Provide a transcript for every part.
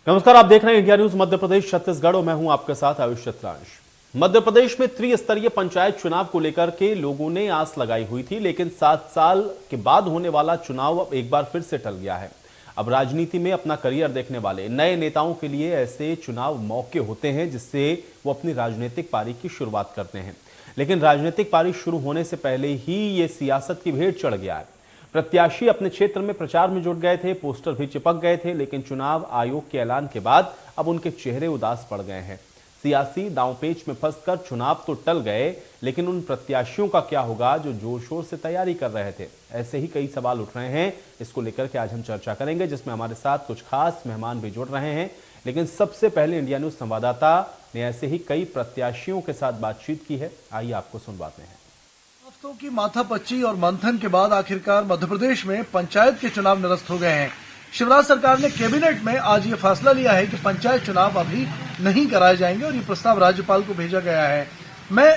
नमस्कार, आप देख रहे हैं इंडिया न्यूज मध्य प्रदेश छत्तीसगढ़ और मैं हूं आपके साथ आयुष चित्रांश। मध्य प्रदेश में त्रिस्तरीय पंचायत चुनाव को लेकर के लोगों ने आस लगाई हुई थी, लेकिन 7 साल के बाद होने वाला चुनाव अब एक बार फिर से टल गया है। अब राजनीति में अपना करियर देखने वाले नए नेताओं के लिए ऐसे चुनाव मौके होते हैं जिससे वो अपनी राजनीतिक पारी की शुरुआत करते हैं, लेकिन राजनीतिक पारी शुरू होने से पहले ही ये सियासत की भेंट चढ़ गया है। प्रत्याशी अपने क्षेत्र में प्रचार में जुट गए थे, पोस्टर भी चिपक गए थे, लेकिन चुनाव आयोग के ऐलान के बाद अब उनके चेहरे उदास पड़ गए हैं। सियासी दांवपेच में फंसकर चुनाव तो टल गए, लेकिन उन प्रत्याशियों का क्या होगा जो जोर शोर से तैयारी कर रहे थे? ऐसे ही कई सवाल उठ रहे हैं। इसको लेकर के आज हम चर्चा करेंगे, जिसमें हमारे साथ कुछ खास मेहमान भी जुड़ रहे हैं। लेकिन सबसे पहले इंडिया न्यूज संवाददाता ने ऐसे ही कई प्रत्याशियों के साथ बातचीत की है। आइए आपको सुनवाते हैं। हफ्तों की माथापच्ची और मंथन के बाद आखिरकार मध्य प्रदेश में पंचायत के चुनाव निरस्त हो गए हैं। शिवराज सरकार ने कैबिनेट में आज ये फैसला लिया है कि पंचायत चुनाव अभी नहीं कराए जाएंगे और ये प्रस्ताव राज्यपाल को भेजा गया है। मैं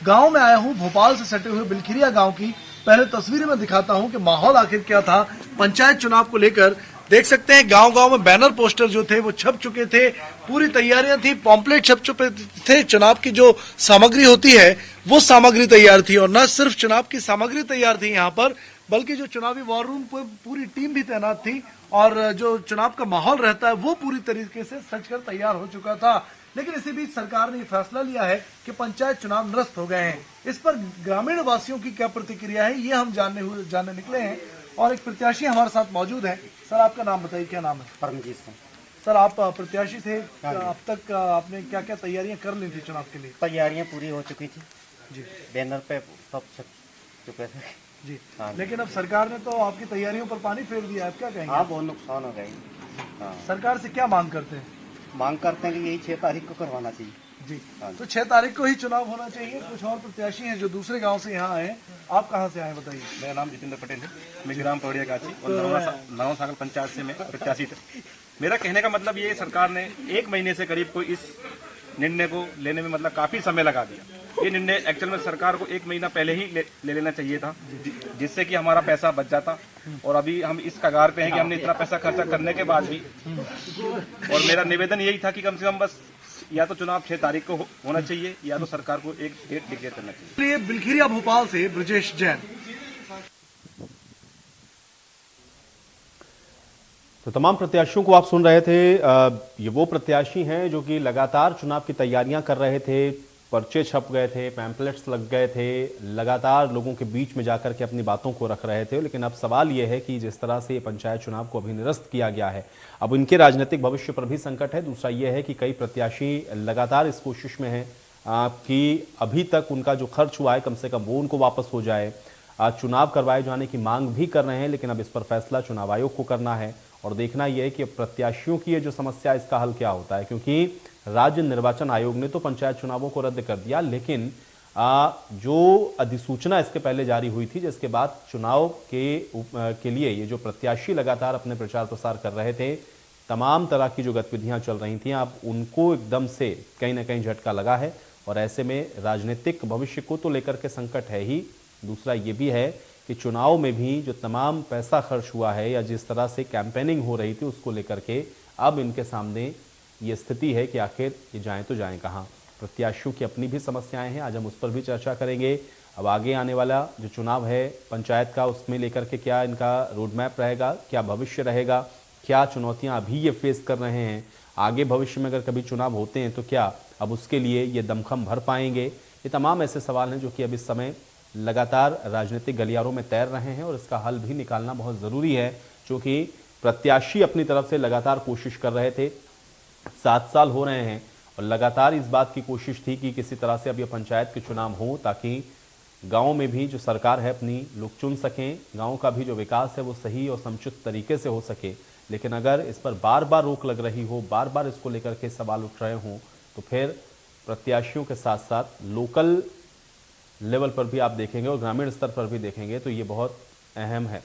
गांव में आया हूं, भोपाल से सटे हुए बिलखिरिया गांव की पहले तस्वीरें में दिखाता हूं कि माहौल आखिर क्या था पंचायत चुनाव को लेकर। देख सकते हैं गांव-गांव में बैनर पोस्टर जो थे वो छप चुके थे, पूरी तैयारियां थी, पॉम्पलेट छप चुके थे। चुनाव की जो सामग्री होती है वो सामग्री तैयार थी और न सिर्फ चुनाव की सामग्री तैयार थी यहाँ पर, बल्कि जो चुनावी वॉर रूम पर पूरी टीम भी तैनात थी और जो चुनाव का माहौल रहता है वो पूरी तरीके से सजकर तैयार हो चुका था। लेकिन इसी बीच सरकार ने फैसला लिया है कि पंचायत चुनाव निरस्त हो गए हैं। इस पर ग्रामीण वासियों की क्या प्रतिक्रिया है, ये हम जानने निकले हैं और एक प्रत्याशी हमारे साथ मौजूद है। सर, आपका नाम बताइए, क्या नाम है? परमजीत सिंह। सर, आप प्रत्याशी थे, अब तक आपने क्या क्या तैयारियां कर ली थी चुनाव के लिए? तैयारियां पूरी हो चुकी थी जी, बैनर पे सब छप चुके थे जी। हाँ। लेकिन अब सरकार ने तो आपकी तैयारियों पर पानी फेर दिया, आप क्या कहेंगे? हाँ, बहुत नुकसान हो गए। हाँ। सरकार से क्या मांग करते हैं? मांग करते हैं कि यही 6 तारीख को करवाना चाहिए जी। हाँ। तो 6 तारीख को ही चुनाव होना चाहिए। कुछ और प्रत्याशी हैं जो दूसरे गांव से यहाँ आए, आप कहाँ से आए बताइए? मेरा नाम जितेंद्र पटेल है, मैं ग्राम पौड़िया गाची और नवा सागल पंचायत से मैं प्रत्याशी था। मेरा कहने का मतलब ये, सरकार ने 1 महीने से करीब को इस निर्णय को लेने में मतलब काफी समय लगा दिया। ये निर्णय एक्चुअल में सरकार को 1 महीना पहले ही ले लेना चाहिए था, जिससे कि हमारा पैसा बच जाता। और अभी हम इस कगार पे हैं कि हमने इतना पैसा खर्चा करने के बाद भी, और मेरा निवेदन यही था कि कम से कम बस या तो चुनाव 6 तारीख को होना चाहिए या तो सरकार को एक डेट डिक्लेयर करना चाहिए। बिलखिरिया भोपाल से ब्रजेश जैन। तो तमाम प्रत्याशियों को आप सुन रहे थे। ये वो प्रत्याशी हैं जो कि लगातार चुनाव की तैयारियां कर रहे थे, पर्चे छप गए थे, पैम्पलेट्स लग गए थे, लगातार लोगों के बीच में जाकर के अपनी बातों को रख रहे थे। लेकिन अब सवाल यह है कि जिस तरह से ये पंचायत चुनाव को अभी निरस्त किया गया है, अब इनके राजनीतिक भविष्य पर भी संकट है। दूसरा यह है कि कई प्रत्याशी लगातार इस कोशिश में हैं कि अभी तक उनका जो खर्च हुआ है कम से कम वो उनको वापस हो जाए। चुनाव करवाए जाने की मांग भी कर रहे हैं, लेकिन अब इस पर फैसला चुनाव आयोग को करना है और देखना यह है कि प्रत्याशियों की ये जो समस्या है इसका हल क्या होता है। क्योंकि राज्य निर्वाचन आयोग ने तो पंचायत चुनावों को रद्द कर दिया, लेकिन जो अधिसूचना इसके पहले जारी हुई थी, जिसके बाद चुनाव के लिए ये जो प्रत्याशी लगातार अपने प्रचार प्रसार कर रहे थे, तमाम तरह की जो गतिविधियां चल रही थी, अब उनको एकदम से कहीं ना कहीं झटका लगा है और ऐसे में राजनीतिक भविष्य को तो लेकर के संकट है ही। दूसरा ये भी है कि चुनाव में भी जो तमाम पैसा खर्च हुआ है या जिस तरह से कैंपेनिंग हो रही थी उसको लेकर के अब इनके सामने ये स्थिति है कि आखिर ये जाएं तो जाएं कहां। प्रत्याशियों की अपनी भी समस्याएं हैं, आज हम उस पर भी चर्चा करेंगे। अब आगे आने वाला जो चुनाव है पंचायत का, उसमें लेकर के क्या इनका रोड मैप रहेगा, क्या भविष्य रहेगा, क्या चुनौतियां अभी ये फेस कर रहे हैं, आगे भविष्य में अगर कभी चुनाव होते हैं तो क्या अब उसके लिए ये दमखम भर पाएंगे। ये तमाम ऐसे सवाल हैं जो कि अब इस समय लगातार राजनीतिक गलियारों में तैर रहे हैं और इसका हल भी निकालना बहुत ज़रूरी है, क्योंकि प्रत्याशी अपनी तरफ से लगातार कोशिश कर रहे थे। 7 साल हो रहे हैं और लगातार इस बात की कोशिश थी कि किसी तरह से अब ये पंचायत के चुनाव हो ताकि गाँव में भी जो सरकार है अपनी लोग चुन सकें, गाँव का भी जो विकास है वो सही और समुचित तरीके से हो सके। लेकिन अगर इस पर बार बार रोक लग रही हो, बार बार इसको लेकर के सवाल उठ रहे हों, तो फिर प्रत्याशियों के साथ साथ लोकल लेवल पर भी आप देखेंगे और ग्रामीण स्तर पर भी देखेंगे तो ये बहुत अहम है।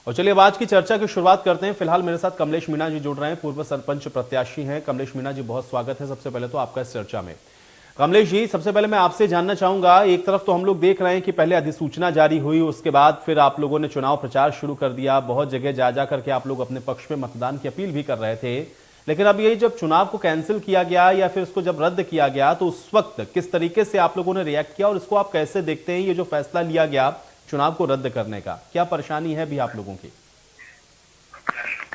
और चलिए अब आज की चर्चा की शुरुआत करते हैं। फिलहाल मेरे साथ कमलेश मीणा जी जुड़ रहे हैं, पूर्व सरपंच प्रत्याशी हैं। कमलेश मीणा जी, बहुत स्वागत है सबसे पहले तो आपका इस चर्चा में। कमलेश जी, सबसे पहले मैं आपसे जानना चाहूंगा, एक तरफ तो हम लोग देख रहे हैं कि पहले अधिसूचना जारी हुई, उसके बाद फिर आप लोगों ने चुनाव प्रचार शुरू कर दिया, बहुत जगह जा करके आप लोग अपने पक्ष में मतदान की अपील भी कर रहे थे, लेकिन अब ये जब चुनाव को कैंसिल किया गया या फिर उसको जब रद्द किया गया तो उस वक्त किस तरीके से आप लोगों ने रिएक्ट किया और इसको आप कैसे देखते हैं, ये जो फैसला लिया गया चुनाव को रद्द करने का, क्या परेशानी है भी आप लोगों की?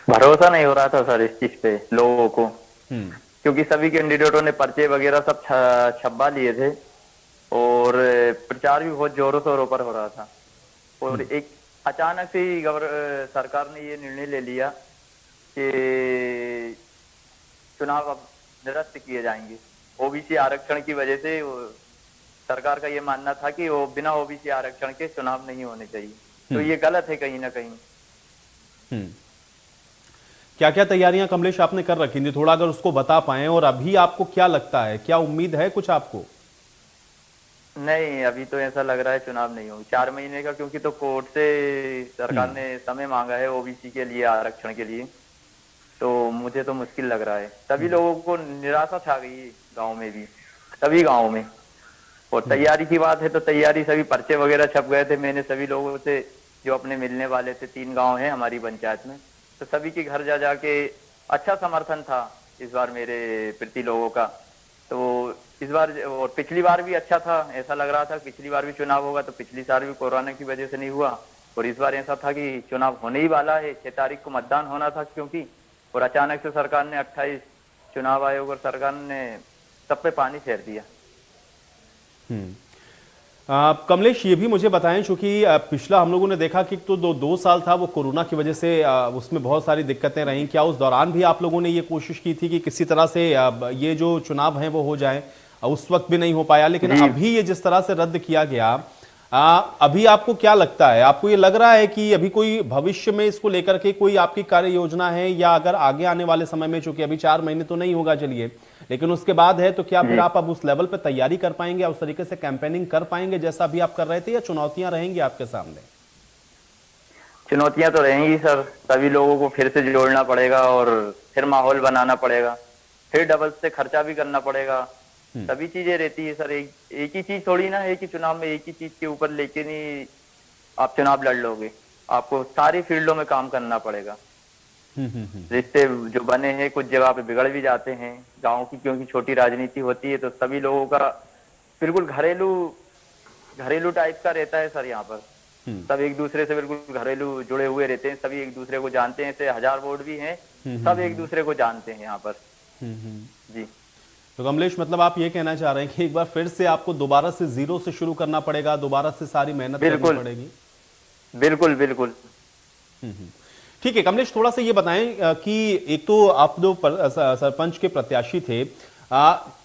भरोसा नहीं हो रहा था सर इस चीज पे लोगों को, हम्म। क्योंकि सभी कैंडिडेटों ने पर्चे वगैरह सब छपवा लिए थे और प्रचार भी बहुत जोरों शोरों पर हो रहा था। और एक अचानक से ही सरकार ने ये निर्णय ले लिया कि चुनाव अब निरस्त किए जाएंगे। ओबीसी आरक्षण की वजह से सरकार का ये मानना था कि वो बिना ओबीसी आरक्षण के चुनाव नहीं होने चाहिए, तो ये गलत है कहीं ना कहीं। क्या क्या तैयारियां कमलेश आपने कर रखी थी, थोड़ा अगर उसको बता पाएं, और अभी आपको क्या लगता है, क्या उम्मीद है कुछ आपको? नहीं, अभी तो ऐसा लग रहा है चुनाव नहीं होगा 4 महीने का, क्योंकि तो कोर्ट से सरकार ने समय मांगा है ओबीसी के लिए आरक्षण के लिए, तो मुझे तो मुश्किल लग रहा है। सभी लोगों को निराशा छा गई है गांव में भी, सभी गांव में। और तैयारी की बात है तो तैयारी, सभी पर्चे वगैरह छप गए थे। मैंने सभी लोगों से जो अपने मिलने वाले थे, 3 गांव हैं हमारी पंचायत में, तो सभी के घर जा जाके अच्छा समर्थन था इस बार मेरे प्रति लोगों का। तो इस बार और पिछली बार भी अच्छा था, ऐसा लग रहा था पिछली बार भी चुनाव होगा, तो पिछली साल भी कोरोना की वजह से नहीं हुआ। और इस बार ऐसा था कि चुनाव होने ही वाला है, 6 तारीख को मतदान होना था क्योंकि, और अचानक से सरकार ने 28 चुनाव आयोग और सरकार ने सब पे पानी फेर दिया। कमलेश, ये भी मुझे बताएं, चूंकि पिछला हम लोगों ने देखा कि तो 2 साल था वो कोरोना की वजह से उसमें बहुत सारी दिक्कतें रहीं, क्या उस दौरान भी आप लोगों ने ये कोशिश की थी कि किसी तरह से ये जो चुनाव हैं वो हो जाए? उस वक्त भी नहीं हो पाया, लेकिन अभी ये जिस तरह से रद्द किया गया, अभी आपको क्या लगता है, आपको ये लग रहा है कि अभी कोई भविष्य में इसको लेकर के कोई आपकी कार्य योजना है, या अगर आगे आने वाले समय में, चूंकि अभी 4 महीने तो नहीं होगा चलिए, लेकिन उसके बाद है, तो क्या फिर आप अब उस लेवल पे तैयारी कर पाएंगे, उस तरीके से कैंपेनिंग कर पाएंगे जैसा अभी आप कर रहे थे, या चुनौतियां रहेंगी आपके सामने? चुनौतियां तो रहेंगी सर, सभी लोगों को फिर से जोड़ना पड़ेगा और फिर माहौल बनाना पड़ेगा, फिर डबल से खर्चा भी करना पड़ेगा, सभी चीजें रहती है सर। एक ही चीज थोड़ी ना है कि चुनाव में एक ही चीज के ऊपर लेके नहीं आप चुनाव लड़ लोगे, आपको सारी फील्डों में काम करना पड़ेगा। रिश्ते जो बने हैं कुछ जगह पे बिगड़ भी जाते हैं गांव की, क्योंकि छोटी राजनीति होती है, तो सभी लोगों का बिल्कुल घरेलू टाइप का रहता है सर। यहाँ पर सब एक दूसरे से बिल्कुल घरेलू जुड़े हुए रहते हैं, सभी एक दूसरे को जानते हैं, ऐसे 1000 वोट भी हैं, सब एक दूसरे को जानते हैं यहाँ पर। जी, तो कमलेश, मतलब आप ये कहना चाह रहे हैं कि एक बार फिर से आपको दोबारा से जीरो से शुरू करना पड़ेगा, दोबारा से सारी मेहनत करनी पड़ेगी? बिल्कुल बिल्कुल। ठीक है कमलेश, थोड़ा सा ये बताएं कि एक तो आप जो सरपंच के प्रत्याशी थे,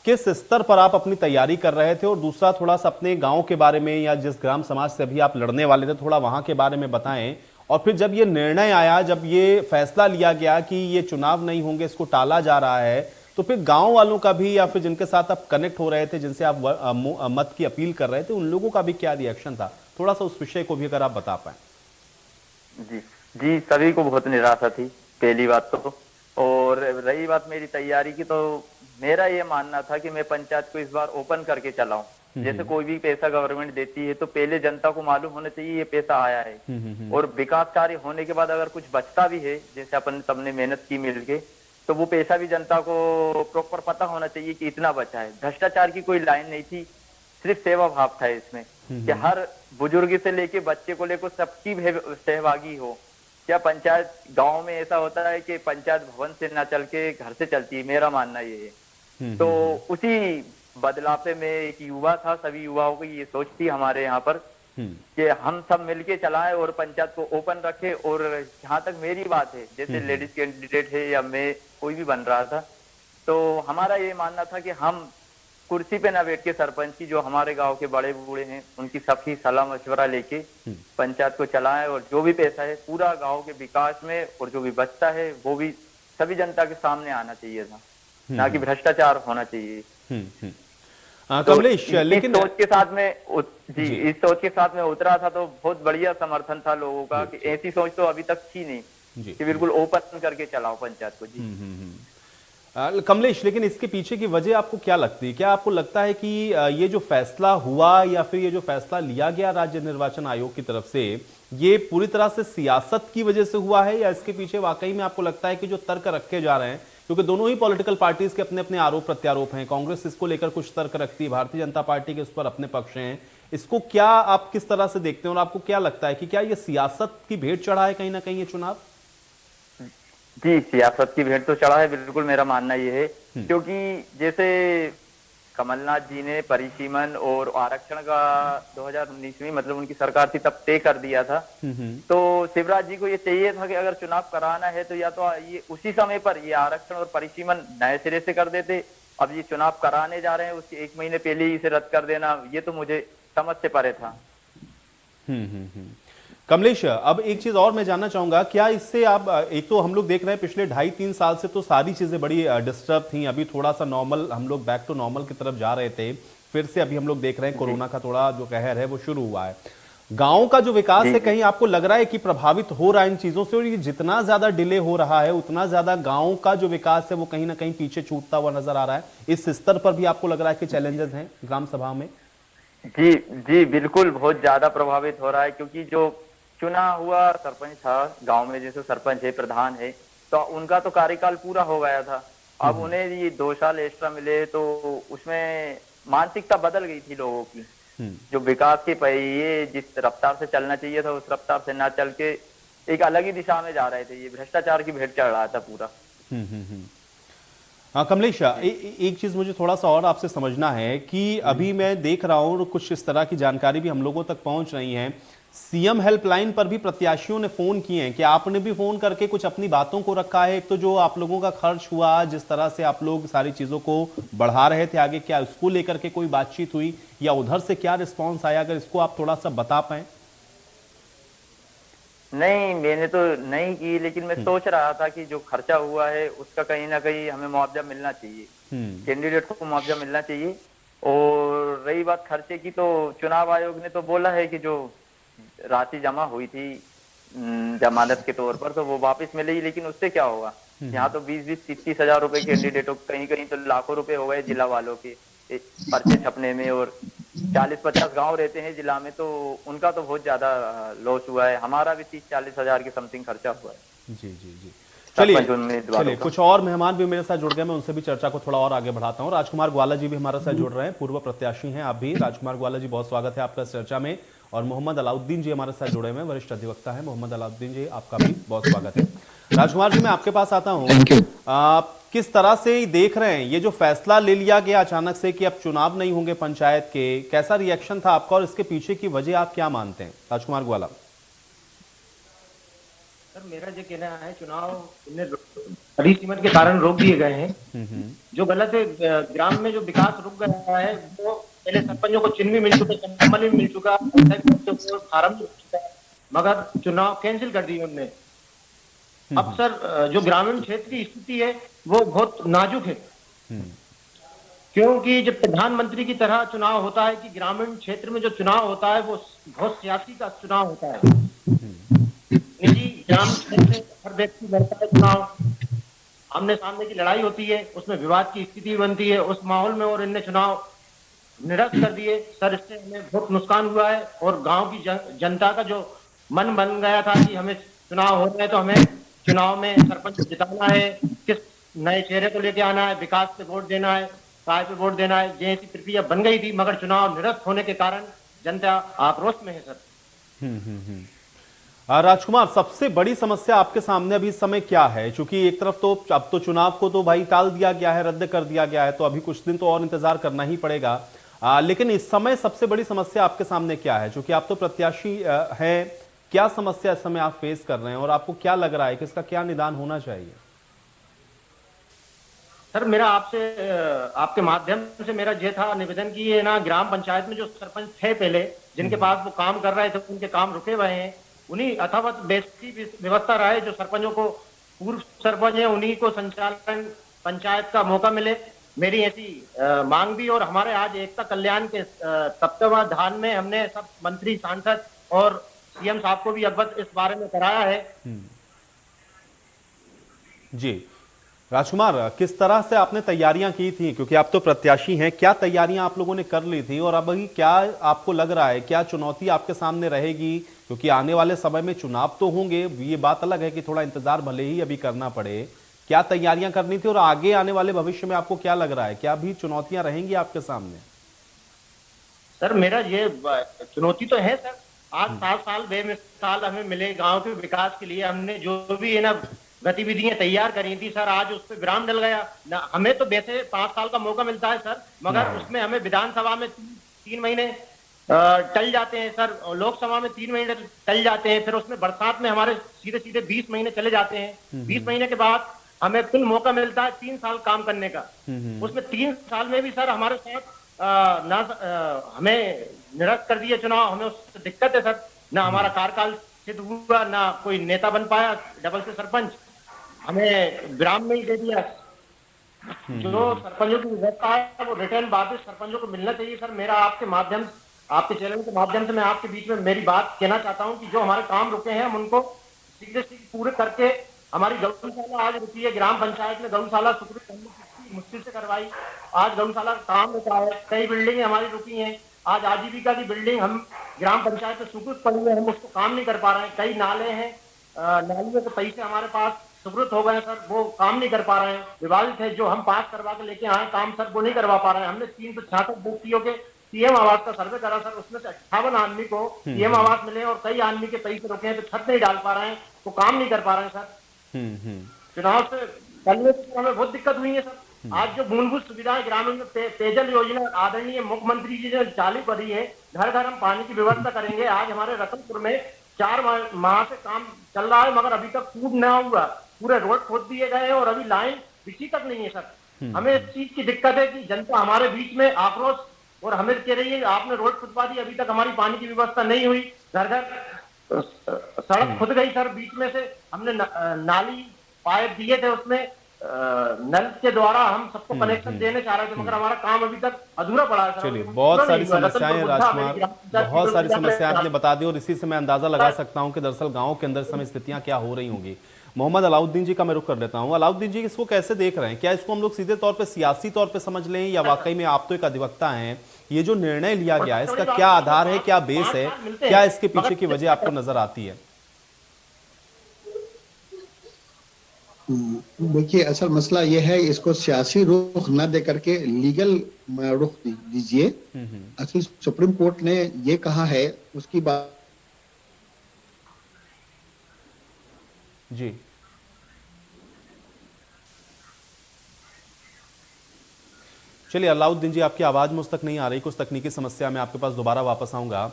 किस स्तर पर आप अपनी तैयारी कर रहे थे, और दूसरा थोड़ा सा अपने गांव के बारे में, या जिस ग्राम समाज से अभी आप लड़ने वाले थे, थोड़ा वहां के बारे में बताएं। और फिर जब ये निर्णय आया, जब ये फैसला लिया गया कि ये चुनाव नहीं होंगे, इसको टाला जा रहा है, तो फिर गांव वालों का भी, या फिर जिनके साथ आप कनेक्ट हो रहे थे, जिनसे आप मत की अपील कर रहे थे, उन लोगों का भी क्या रिएक्शन था? थोड़ा सा उस विषय को भी अगर आप बता पाए। जी, सभी को बहुत निराशा थी पहली बात तो। और रही बात मेरी तैयारी की, तो मेरा ये मानना था कि मैं पंचायत को इस बार ओपन करके चलाऊं। जैसे कोई भी पैसा गवर्नमेंट देती है तो पहले जनता को मालूम होना चाहिए ये पैसा आया है, और विकास कार्य होने के बाद अगर कुछ बचता भी है, जैसे अपन सबने मेहनत की मिलके, तो वो पैसा भी जनता को प्रॉपर पता होना चाहिए कि इतना बचा है। भ्रष्टाचार की कोई लाइन नहीं थी, सिर्फ सेवा भाव था इसमें, कि हर बुजुर्ग से लेके बच्चे को लेकर सबकी सहभागी हो। क्या पंचायत गांव में ऐसा होता है कि पंचायत भवन से ना चल के घर से चलती है, मेरा मानना ये है। तो उसी बदलाव में एक युवा था, सभी युवाओं की ये सोच थी हमारे यहाँ पर कि हम सब मिलके चलाएं और पंचायत को ओपन रखें। और जहाँ तक मेरी बात है, जैसे लेडीज कैंडिडेट है या मैं कोई भी बन रहा था, तो हमारा ये मानना था कि हम कुर्सी पे ना बैठ के सरपंच की, जो हमारे गांव के बड़े बूढ़े हैं, उनकी सबकी सलाह मशवरा लेके पंचायत को चलाएं, और जो भी पैसा है पूरा गांव के विकास में, और जो भी बचता है वो भी सभी जनता के सामने आना चाहिए था, ना कि भ्रष्टाचार होना चाहिए। कमलेश, लेकिन इस सोच के साथ में इस सोच के साथ में उतरा था, तो बहुत बढ़िया समर्थन था लोगों का कि ऐसी सोच तो अभी तक थी नहीं कि बिल्कुल ओपन करके चलाओ पंचायत को। जी, कमलेश, लेकिन इसके पीछे की वजह आपको क्या लगती है? क्या आपको लगता है कि ये जो फैसला हुआ या फिर ये जो फैसला लिया गया राज्य निर्वाचन आयोग की तरफ से, ये पूरी तरह से सियासत की वजह से हुआ है, या इसके पीछे वाकई में आपको लगता है कि जो तर्क रखे जा रहे हैं, क्योंकि दोनों ही पॉलिटिकल पार्टीज के अपने अपने आरोप प्रत्यारोप हैं, कांग्रेस इसको लेकर कुछ तर्क रखती है, भारतीय जनता पार्टी के उस पर अपने पक्ष हैं, इसको क्या आप किस तरह से देखते हैं और आपको क्या लगता है कि क्या ये सियासत की भेंट चढ़ा है कहीं ना कहीं ये चुनाव? जी, सियासत की भेंट तो चढ़ा है, बिल्कुल मेरा मानना ये है, क्योंकि जैसे कमलनाथ जी ने परिसीमन और आरक्षण का 2019 में मतलब उनकी सरकार थी तब तय कर दिया था, तो शिवराज जी को ये चाहिए था कि अगर चुनाव कराना है तो या तो ये उसी समय पर ये आरक्षण और परिसीमन नए सिरे से कर देते। अब ये चुनाव कराने जा रहे हैं, उसके 1 महीने पहले ही इसे रद्द कर देना, ये तो मुझे समझ से परे था। कमलेश, अब एक चीज और मैं जानना चाहूंगा, क्या इससे आप, एक तो हम लोग देख रहे हैं पिछले 2.5-3 साल से तो सारी चीजें बड़ी डिस्टर्ब थी, अभी थोड़ा सा नॉर्मल, हम लोग बैक टू नॉर्मल की तरफ जा रहे थे, फिर से अभी हम लोग देख रहे हैं कोरोना का थोड़ा जो कहर है वो शुरू हुआ है। गांव का जो विकास है, कहीं आपको लग रहा है कि प्रभावित हो रहा है इन चीजों से, और ये जितना ज्यादा डिले हो रहा है उतना ज्यादा गांव का जो विकास है वो कहीं ना कहीं पीछे छूटता हुआ नजर आ रहा है? इस स्तर पर भी आपको लग रहा है कि चैलेंजेस हैं ग्राम सभा में? जी जी, बिल्कुल बहुत ज्यादा प्रभावित हो रहा है, क्योंकि जो चुना हुआ सरपंच था गांव में, जैसे सरपंच है, प्रधान है, तो उनका तो कार्यकाल पूरा हो गया था। अब उन्हें ये 2 साल एक्स्ट्रा मिले तो उसमें मानसिकता बदल गई थी लोगों की। जो विकास के पहिए जिस रफ्तार से चलना चाहिए था उस रफ्तार से ना चल के एक अलग ही दिशा में जा रहे थे, ये भ्रष्टाचार की भेंट चढ़ रहा था पूरा। हाँ कमलेश, एक चीज मुझे थोड़ा सा और आपसे समझना है कि अभी मैं देख रहा हूं कुछ इस तरह की जानकारी भी हम लोगों तक पहुंच रही है, सीएम हेल्पलाइन पर भी प्रत्याशियों ने फोन किए हैं, कि आपने भी फोन करके कुछ अपनी बातों को रखा है? एक तो जो आप लोगों का खर्च हुआ, जिस तरह से आप लोग सारी चीजों को बढ़ा रहे थे आगे, क्या इसको लेकर के कोई बातचीत हुई या उधर से क्या रिस्पॉन्स आया? अगर इसको आप थोड़ा सा बता पाए। नहीं, मैंने तो नहीं की, लेकिन मैं सोच रहा था कि जो खर्चा हुआ है उसका कहीं ना कहीं हमें मुआवजा मिलना चाहिए, कैंडिडेट को मुआवजा मिलना चाहिए। और रही बात खर्चे की, तो चुनाव आयोग ने तो बोला है कि जो राशि जमा हुई थी जमानत के तौर पर तो वो वापस मिलेगी, लेकिन उससे क्या होगा? यहाँ तो 20-20, 30-30 हजार रुपए कैंडिडेटों, कहीं कहीं तो लाखों रुपए हो गए जिला वालों के पर्चे छपने में, और 40-50 गांव रहते हैं जिला में, तो उनका तो बहुत ज्यादा लॉस हुआ है। हमारा भी 30-40 हजार के समथिंग खर्चा हुआ है। जी जी जी, चलिए कुछ और मेहमान भी मेरे साथ जुड़ गए, मैं उनसे भी चर्चा को थोड़ा और आगे बढ़ाता हूं। राजकुमार ग्वाला जी भी हमारे साथ जुड़ रहे हैं, पूर्व प्रत्याशी हैं आप भी। राजकुमार ग्वाला जी, बहुत स्वागत है आपका इस चर्चा में। और मोहम्मद अलाउद्दीन जी हमारे साथ जुड़े हुए हैं, वरिष्ठ अधिवक्ता है। मोहम्मद अलाउद्दीन जी, आपका भी बहुत स्वागत है। राजकुमार जी, मैं आपके पास आता हूं, आप किस तरह से देख रहे हैं ये जो फैसला ले लिया गया अचानक से कि अब चुनाव नहीं होंगे पंचायत के? कैसा रिएक्शन था आपका और इसके पीछे की वजह आप क्या मानते हैं? राजकुमार ग्वाला। सर, मेरा जो कहना है, चुनाव परिसीमन के कारण रोक दिए गए हैं। जो गलत है, ग्राम में जो विकास रुक गया है, वो पहले सरपंचों को चिन्ह भी मिल चुका, संपन्न भी मिल चुका, फार्म भी मिल चुका, मगर चुनाव कैंसिल कर दिए उनने। अब सर, जो ग्रामीण क्षेत्र की स्थिति है वो बहुत नाजुक है, क्योंकि जब प्रधानमंत्री की तरह चुनाव होता है कि ग्रामीण क्षेत्र में जो चुनाव होता है वो बहुत सियासी का चुनाव होता है। निजी ग्राम क्षेत्र में हर व्यक्ति लड़ता है चुनाव, आमने सामने की लड़ाई होती है, उसमें विवाद की स्थिति बनती है उस माहौल में, और इनने चुनाव निरस्त कर दिए। सर, इससे हमें बहुत नुकसान हुआ है, और गांव की जनता का जो मन बन गया था कि हमें चुनाव हो रहे हैं तो हमें चुनाव में सरपंच जिताना है, किस नए चेहरे को लेके आना है, विकास पे वोट देना है, काय पे वोट देना है, जैसी प्रक्रिया बन गई थी, मगर चुनाव निरस्त होने के कारण जनता आक्रोश में है सर। राजकुमार, सबसे बड़ी समस्या आपके सामने अभी इस समय क्या है? क्योंकि एक तरफ तो अब तो चुनाव को तो भाई टाल दिया गया है, रद्द कर दिया गया है, तो अभी कुछ दिन तो और इंतजार करना ही पड़ेगा, लेकिन इस समय सबसे बड़ी समस्या आपके सामने क्या है? क्योंकि आप तो प्रत्याशी हैं, क्या समस्या इस समय आप फेस कर रहे हैं और आपको क्या लग रहा है कि इसका क्या निदान होना चाहिए? सर, मेरा आपसे, आपके माध्यम से मेरा ये था निवेदन की, ये ना ग्राम पंचायत में जो सरपंच थे पहले, जिनके पास वो काम कर रहे थे, उनके काम रुके हुए हैं, उन्हीं अथावत बेसिक व्यवस्था रहे, जो सरपंचों को, पूर्व सरपंच है उन्हीं को संचालन पंचायत का मौका मिले। मेरी ऐसी मांग भी, और हमारे आज एकता कल्याण के तत्वाधान में हमने सब मंत्री, सांसद और सीएम साहब को भी अवगत इस बारे में कराया है। जी, राजकुमार, किस तरह से आपने तैयारियां की थी, क्योंकि आप तो प्रत्याशी हैं, क्या तैयारियां आप लोगों ने कर ली थी और अभी क्या आपको लग रहा है, क्या चुनौती आपके सामने रहेगी? क्योंकि आने वाले समय में चुनाव तो होंगे, ये बात अलग है कि थोड़ा इंतजार भले ही अभी करना पड़े। क्या तैयारियां करनी थी और आगे आने वाले भविष्य में आपको क्या लग रहा है, क्या भी चुनौतियां रहेंगी आपके सामने? सर मेरा ये चुनौती तो है सर। आज 7 साल बेमिसाल हमें मिले गांव के विकास के लिए। हमने जो भी है ना गतिविधियां तैयार करी थी सर, आज उस पर विराम डल गया ना। हमें तो वैसे 5 साल का मौका मिलता है सर, मगर उसमें हमें विधानसभा में 3 महीने टल जाते हैं सर, और लोकसभा में 3 महीने टल जाते हैं। फिर उसमें बरसात में हमारे सीधे सीधे 20 महीने चले जाते हैं। 20 महीने के बाद हमें फिर मौका मिलता है 3 साल काम करने का। उसमें 3 साल में भी सर हमारे साथ हमें निरस्त कर दिया चुनाव। हमें उससे दिक्कत है सर, ना हमारा कार्यकाल सिद्ध हुआ, ना कोई नेता बन पाया डबल से सरपंच, हमें विराम में ही दे दिया। जो सरपंचों की व्यवस्था है वो रिटर्न वापस सरपंचों को मिलना चाहिए सर। मेरा आपके माध्यम, आपके चैनल के माध्यम से मैं आपके बीच में मेरी बात कहना चाहता हूँ कि जो हमारे काम रुके हैं हम उनको शीघ्र पूरे करके, हमारी गौशाला आज रुकी है, ग्राम पंचायत में गौशाला सुकृत मुश्किल से करवाई, आज गौशाला का काम रुका है। कई बिल्डिंगें हमारी रुकी हैं, आज आजीविका की बिल्डिंग हम ग्राम पंचायत में सुकृत पड़ी है, हम उसको काम नहीं कर पा रहे हैं। कई नाले हैं, नालियों के पैसे हमारे पास सुकृत हो गए सर, वो काम नहीं कर पा रहे हैं। विवादित है, जो हम पास करवा के लेके आए काम सर वो नहीं करवा पा रहे हैं। हमने 366 व्यक्तियों के पीएम आवास का सर्वे करा सर, उसमें से 58 आदमी को पीएम आवास मिले और कई आदमी के पैसे रुके हैं, तो छत नहीं डाल पा रहे हैं, तो काम नहीं कर पा रहे हैं सर। चुनाव से पहले तो हमें बहुत दिक्कत हुई है सर। आज जो मूलभूत सुविधाएं ग्रामीण में पेयजल योजना आदरणीय मुख्यमंत्री जी ने चालू करी है, घर घर हम पानी की व्यवस्था करेंगे। आज हमारे रतनपुर में 4 माह से काम चल रहा है, मगर अभी तक फूड ना हुआ, पूरे रोड खोद दिए गए हैं और अभी लाइन बिछी तक नहीं है सर। हमें इस चीज की दिक्कत है कि जनता हमारे बीच में आक्रोश और हमें कह रही है आपने रोड खुदवा दी, अभी तक हमारी पानी की व्यवस्था नहीं हुई। घर घर सड़क खुद गई सर, बीच में से हमने नाली पाइप दिए थे, उसमें नल के द्वारा हम सबको कनेक्शन देने चाह रहे थे, मगर हमारा काम अभी तक अधूरा पड़ा है। चलिए, बहुत सारी समस्याएं राजकुमार, बहुत सारी समस्याएं आपने बता दी और इसी से मैं अंदाजा लगा सकता हूं कि दरअसल गांव के अंदर समय स्थितियां क्या हो रही होंगी। मोहम्मद अलाउद्दीन जी का मैं रुख कर लेता हूं। अलाउद्दीन जी, इसको कैसे देख रहे हैं? क्या इसको हम लोग सीधे तौर पर सियासी तौर पर समझ लें, या वाकई में आप तो एक अधिवक्ता हैं, ये जो निर्णय लिया गया है इसका क्या आधार है, क्या बेस है, क्या इसके पीछे की वजह आपको नजर आती है? देखिए, असल मसला यह है, इसको सियासी रुख न दे करके लीगल रुख दीजिए। असल सुप्रीम कोर्ट ने ये कहा है, उसकी बात जी चलिए, अलाउद्दीन जी आपकी आवाज मुझ तक नहीं आ रही, कुछ तकनीकी समस्या में आपके पास दोबारा वापस आऊंगा।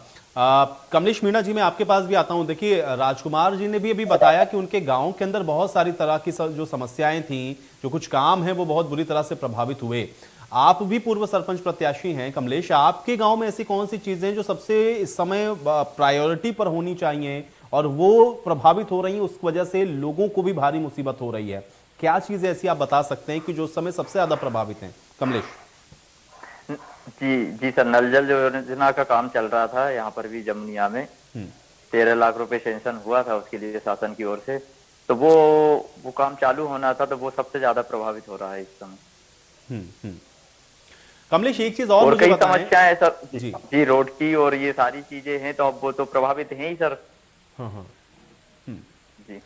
कमलेश मीणा जी, मैं आपके पास भी आता हूं। देखिए, राजकुमार जी ने भी अभी बताया कि उनके गांव के अंदर बहुत सारी तरह की जो समस्याएं थी, जो कुछ काम है वो बहुत बुरी तरह से प्रभावित हुए। आप भी पूर्व सरपंच प्रत्याशी हैं कमलेश, आपके गांव में ऐसी कौन सी चीजें जो सबसे इस समय प्रायोरिटी पर होनी चाहिए और वो प्रभावित हो रही हैं, उस वजह से लोगों को भी भारी मुसीबत हो रही है? क्या चीजें ऐसी आप बता सकते हैं कि जो समय सबसे ज्यादा प्रभावित हैं? कमलेश जी सर, नल जल योजना का काम चल रहा था यहाँ पर भी जमुनिया में। 13 लाख रुपए सेंक्शन हुआ था उसके लिए शासन की ओर से, तो वो काम चालू होना था, तो वो सबसे ज्यादा प्रभावित हो रहा है इस समय। कमलेश, एक चीज और कई समस्याएं सर जी रोड की और ये सारी चीजें हैं, तो अब वो तो प्रभावित हैं ही सर। जी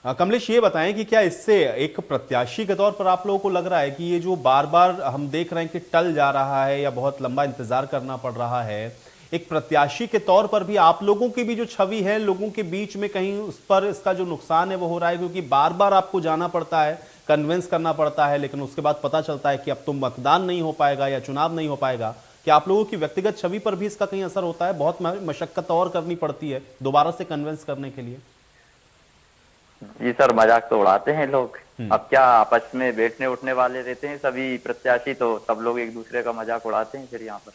कमलेश, ये बताएं कि क्या इससे एक प्रत्याशी के तौर पर आप लोगों को लग रहा है कि ये जो बार बार हम देख रहे हैं कि टल जा रहा है या बहुत लंबा इंतजार करना पड़ रहा है, एक प्रत्याशी के तौर पर भी आप लोगों की भी जो छवि है लोगों के बीच में, कहीं उस पर इसका जो नुकसान है वो हो रहा है? क्योंकि बार बार आपको जाना पड़ता है, कन्विंस करना पड़ता है, लेकिन उसके बाद पता चलता है कि अब तो मतदान नहीं हो पाएगा या चुनाव नहीं हो पाएगा। क्या आप लोगों की व्यक्तिगत छवि पर भी इसका कहीं असर होता है? बहुत मशक्कत और करनी पड़ती है दोबारा से कन्विंस करने के लिए। जी सर, मजाक तो उड़ाते हैं लोग, अब क्या आपस में बैठने उठने वाले रहते हैं सभी प्रत्याशी, तो सब लोग एक दूसरे का मजाक उड़ाते हैं फिर यहाँ पर।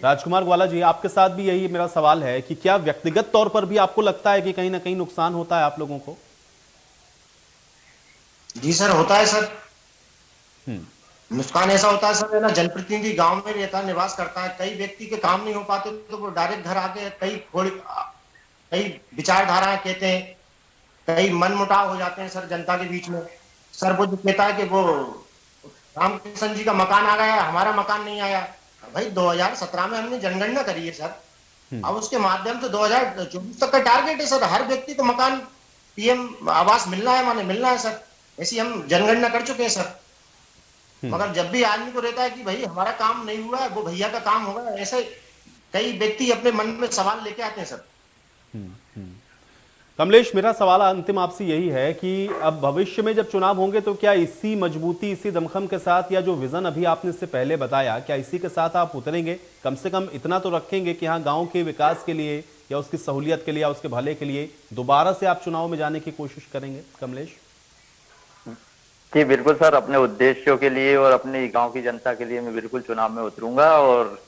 राजकुमार ग्वाला जी, आपके साथ भी यही मेरा सवाल है कि क्या व्यक्तिगत तौर पर भी आपको लगता है कि कहीं ना कहीं नुकसान होता है आप लोगों को? जी सर, होता है सर। नुकसान ऐसा होता है सर, ना जनप्रतिनिधि गांव में रहता, निवास करता है, कई व्यक्ति के काम नहीं हो पाते तो वो डायरेक्ट घर आके कई विचारधाराएं कहते हैं, कई मनमुटाव हो जाते हैं सर जनता के बीच में। सर वो जो कहता है कि वो रामकिशन जी का मकान आ गया, हमारा मकान नहीं आया। भाई 2017 में हमने जनगणना करी है सर, अब उसके माध्यम से 2024 तक का टारगेट है सर, हर व्यक्ति को मकान पीएम आवास मिलना है, माने मिलना है सर, ऐसी हम जनगणना कर चुके हैं सर। मगर जब भी आदमी को रहता है कि भाई हमारा काम नहीं हुआ है, वो भैया का काम होगा, ऐसे कई व्यक्ति अपने मन में सवाल लेके आते हैं सर। कमलेश, मेरा सवाल अंतिम आपसे यही है कि अब भविष्य में जब चुनाव होंगे तो क्या इसी मजबूती, इसी दमखम के साथ, या जो विजन अभी आपने इससे पहले बताया, क्या इसी के साथ आप उतरेंगे? कम से कम इतना तो रखेंगे कि हाँ, गांव के विकास के लिए या उसकी सहूलियत के लिए या उसके भले के लिए दोबारा से आप चुनाव में जाने की कोशिश करेंगे? कमलेश जी बिल्कुल सर, अपने उद्देश्यों के लिए और अपने गांव की जनता के लिए मैं बिल्कुल चुनाव में उतरूंगा, और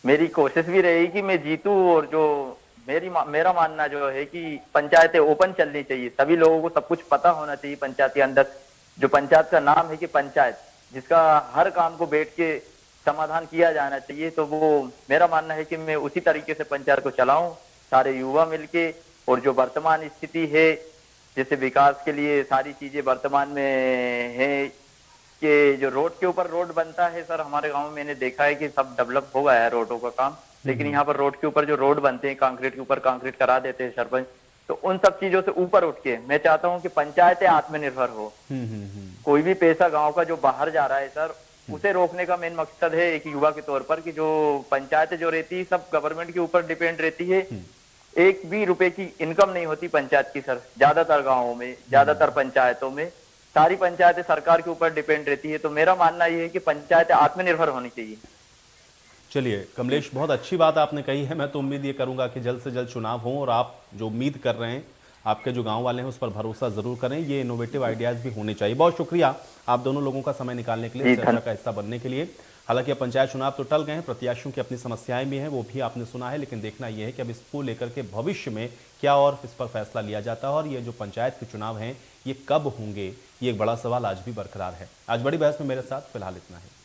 मेरी कोशिश भी रहेगी कि मैं जीतूं। और जो मेरा मानना जो है कि पंचायतें ओपन चलनी चाहिए, सभी लोगों को सब कुछ पता होना चाहिए पंचायत के अंदर। जो पंचायत का नाम है कि पंचायत, जिसका हर काम को बैठ के समाधान किया जाना चाहिए, तो वो मेरा मानना है कि मैं उसी तरीके से पंचायत को चलाऊं, सारे युवा मिलके। और जो वर्तमान स्थिति है, जैसे विकास के लिए सारी चीजें वर्तमान में है कि जो रोड के ऊपर रोड बनता है सर, हमारे गांव में मैंने देखा है कि सब डेवलप हो गया है रोडों का काम, लेकिन यहाँ पर रोड के ऊपर जो रोड बनते हैं, कंक्रीट के ऊपर कंक्रीट करा देते हैं सरपंच। तो उन सब चीजों से ऊपर उठ के मैं चाहता हूँ कि पंचायतें आत्मनिर्भर हो। कोई भी पैसा गाँव का जो बाहर जा रहा है सर, उसे रोकने का मेन मकसद है एक युवा के तौर पर, कि जो पंचायतें जो रहती है सब गवर्नमेंट के ऊपर डिपेंड रहती है। एक भी रुपए की इनकम नहीं होती पंचायत की सर, ज्यादातर गाँवों में, ज्यादातर पंचायतों में सारी पंचायतें सरकार के ऊपर डिपेंड रहती है। तो मेरा मानना यह है कि पंचायतें आत्मनिर्भर होनी चाहिए। चलिए कमलेश, बहुत अच्छी बात आपने कही है। मैं तो उम्मीद ये करूंगा कि जल्द से जल्द चुनाव हो, और आप जो उम्मीद कर रहे हैं, आपके जो गांव वाले हैं, उस पर भरोसा जरूर करें। ये इनोवेटिव आइडियाज भी होने चाहिए। बहुत शुक्रिया आप दोनों लोगों का समय निकालने के लिए, चर्चा का हिस्सा बनने के लिए। हालांकि अब पंचायत चुनाव तो टल गए हैं, प्रत्याशियों की अपनी समस्याएं भी हैं, वो भी आपने सुना है, लेकिन देखना यह है कि अब इसको लेकर के भविष्य में क्या और इस पर फैसला लिया जाता है, और ये जो पंचायत के चुनाव हैं ये कब होंगे, ये एक बड़ा सवाल आज भी बरकरार है। आज बड़ी बहस में मेरे साथ फिलहाल इतना है।